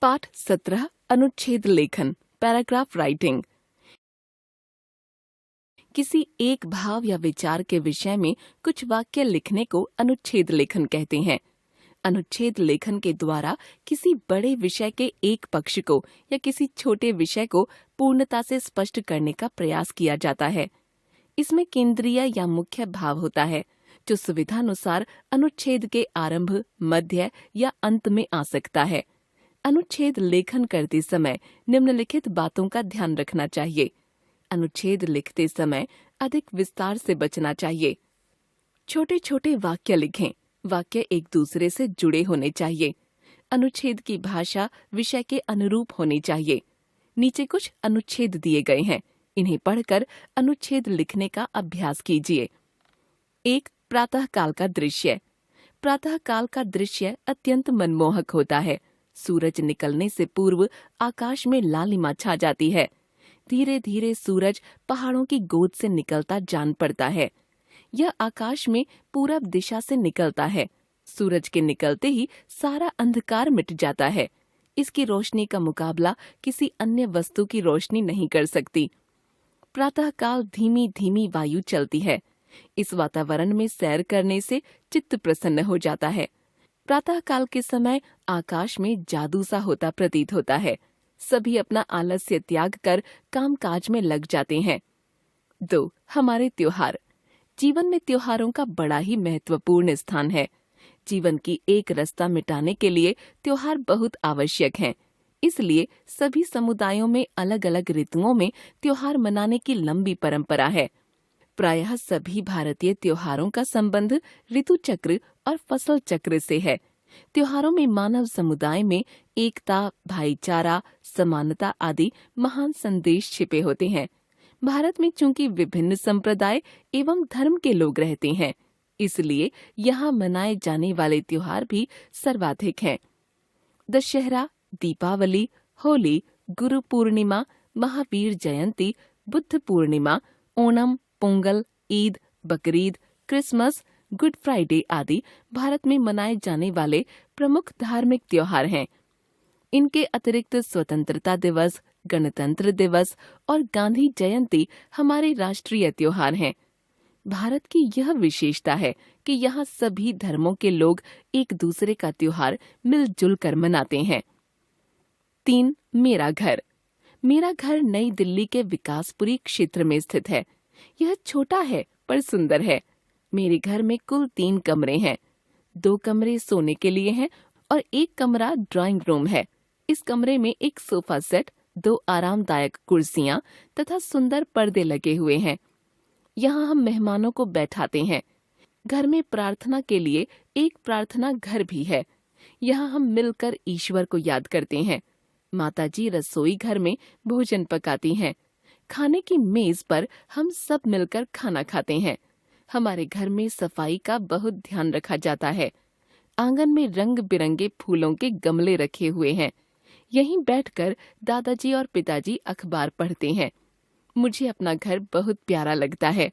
पाठ 17 अनुच्छेद लेखन पैराग्राफ राइटिंग। किसी एक भाव या विचार के विषय में कुछ वाक्य लिखने को अनुच्छेद लेखन कहते हैं। अनुच्छेद लेखन के द्वारा किसी बड़े विषय के एक पक्ष को या किसी छोटे विषय को पूर्णता से स्पष्ट करने का प्रयास किया जाता है। इसमें केंद्रीय या मुख्य भाव होता है जो सुविधानुसार अनुच्छेद के आरंभ, मध्य या अंत में आ सकता है। अनुच्छेद लेखन करते समय निम्नलिखित बातों का ध्यान रखना चाहिए। अनुच्छेद लिखते समय अधिक विस्तार से बचना चाहिए। छोटे छोटे वाक्य लिखें। वाक्य एक दूसरे से जुड़े होने चाहिए। अनुच्छेद की भाषा विषय के अनुरूप होनी चाहिए। नीचे कुछ अनुच्छेद दिए गए हैं, इन्हें पढ़कर अनुच्छेद लिखने का अभ्यास कीजिए। 1. प्रातःकाल का दृश्य। प्रातःकाल का दृश्य अत्यंत मनमोहक होता है। सूरज निकलने से पूर्व आकाश में लालिमा छा जाती है। धीरे धीरे सूरज पहाड़ों की गोद से निकलता जान पड़ता है। यह आकाश में पूरब दिशा से निकलता है। सूरज के निकलते ही सारा अंधकार मिट जाता है। इसकी रोशनी का मुकाबला किसी अन्य वस्तु की रोशनी नहीं कर सकती। प्रातःकाल धीमी धीमी वायु चलती है। इस वातावरण में सैर करने से चित्त प्रसन्न हो जाता है। प्रातःकाल के समय आकाश में जादू सा होता प्रतीत होता है। सभी अपना आलस्य त्याग कर कामकाज में लग जाते हैं। 2. हमारे त्योहार। जीवन में त्योहारों का बड़ा ही महत्वपूर्ण स्थान है। जीवन की एक रस्ता मिटाने के लिए त्योहार बहुत आवश्यक हैं। इसलिए सभी समुदायों में अलग अलग ऋतुओं में त्योहार मनाने की लंबी परंपरा है। प्रायः सभी भारतीय त्योहारों का संबंध ऋतु चक्र और फसल चक्र से है। त्योहारों में मानव समुदाय में एकता, भाईचारा, समानता आदि महान संदेश छिपे होते हैं। भारत में चूंकि विभिन्न संप्रदाय एवं धर्म के लोग रहते हैं, इसलिए यहाँ मनाए जाने वाले त्योहार भी सर्वाधिक हैं। Dussehra, Deepawali, Holi, Guru Purnima, Mahavir Jayanti, Buddha Purnima, Onam, Pongal, Eid, Bakrid, Christmas, Good Friday आदि भारत में मनाए जाने वाले प्रमुख धार्मिक त्योहार हैं। इनके अतिरिक्त स्वतंत्रता दिवस, गणतंत्र दिवस और गांधी जयंती हमारे राष्ट्रीय त्योहार हैं। भारत की यह विशेषता है कि यहाँ सभी धर्मों के लोग एक दूसरे का त्योहार मिलजुल कर मनाते हैं। 3. मेरा घर। मेरा घर नई दिल्ली के विकासपुरी क्षेत्र में स्थित है। यह छोटा है पर सुंदर है। मेरे घर में कुल 3 कमरे हैं। 2 कमरे सोने के लिए हैं और 1 कमरा ड्राइंग रूम है। इस कमरे में एक सोफा सेट, 2 आरामदायक कुर्सियां तथा सुंदर पर्दे लगे हुए हैं। यहाँ हम मेहमानों को बैठाते हैं। घर में प्रार्थना के लिए एक प्रार्थना घर भी है। यहाँ हम मिलकर ईश्वर को याद करते हैं। माताजी रसोई घर में भोजन पकाती हैं। खाने की मेज पर हम सब मिलकर खाना खाते हैं। हमारे घर में सफाई का बहुत ध्यान रखा जाता है। आंगन में रंग बिरंगे फूलों के गमले रखे हुए हैं। यहीं बैठकर दादाजी और पिताजी अखबार पढ़ते हैं। मुझे अपना घर बहुत प्यारा लगता है।